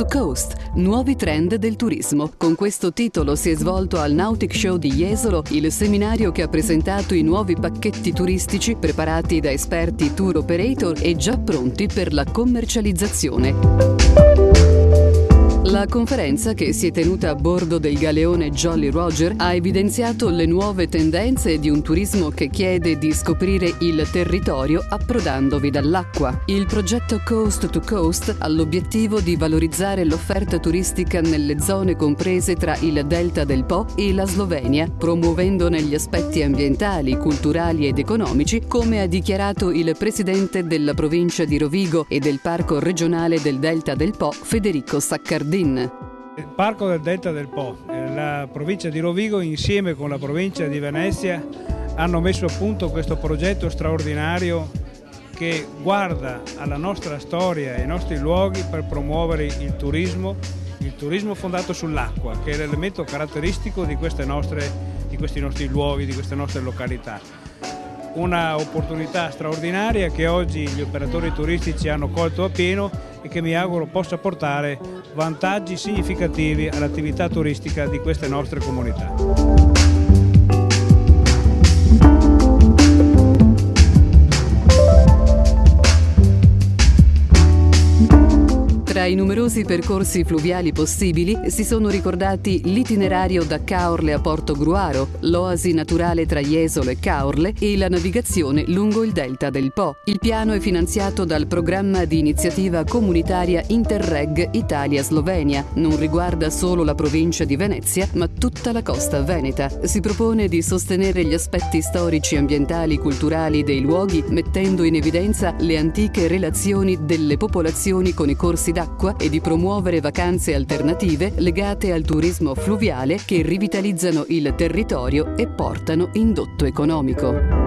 to Coast, nuovi trend del turismo. Con questo titolo si è svolto al Nautic Show di Jesolo il seminario che ha presentato i nuovi pacchetti turistici preparati da esperti tour operator e già pronti per la commercializzazione. La conferenza, che si è tenuta a bordo del galeone Jolly Roger, ha evidenziato le nuove tendenze di un turismo che chiede di scoprire il territorio approdandovi dall'acqua. Il progetto Coast to Coast ha l'obiettivo di valorizzare l'offerta turistica nelle zone comprese tra il Delta del Po e la Slovenia, promuovendone gli aspetti ambientali, culturali ed economici, come ha dichiarato il presidente della provincia di Rovigo e del Parco regionale del Delta del Po, Federico Saccardin. Il Parco del Delta del Po e la provincia di Rovigo, insieme con la provincia di Venezia, hanno messo a punto questo progetto straordinario che guarda alla nostra storia e ai nostri luoghi per promuovere il turismo fondato sull'acqua, che è l'elemento caratteristico di questi nostri luoghi, di queste nostre località. Una opportunità straordinaria che oggi gli operatori turistici hanno colto appieno e che mi auguro possa portare vantaggi significativi all'attività turistica di queste nostre comunità. Tra i numerosi percorsi fluviali possibili si sono ricordati l'itinerario da Caorle a Porto Gruaro, l'oasi naturale tra Jesolo e Caorle e la navigazione lungo il Delta del Po. Il piano è finanziato dal programma di iniziativa comunitaria Interreg Italia-Slovenia. Non riguarda solo la provincia di Venezia, ma tutta la costa veneta. Si propone di sostenere gli aspetti storici, ambientali, culturali dei luoghi, mettendo in evidenza le antiche relazioni delle popolazioni con i corsi d'acqua e di promuovere vacanze alternative legate al turismo fluviale che rivitalizzano il territorio e portano indotto economico.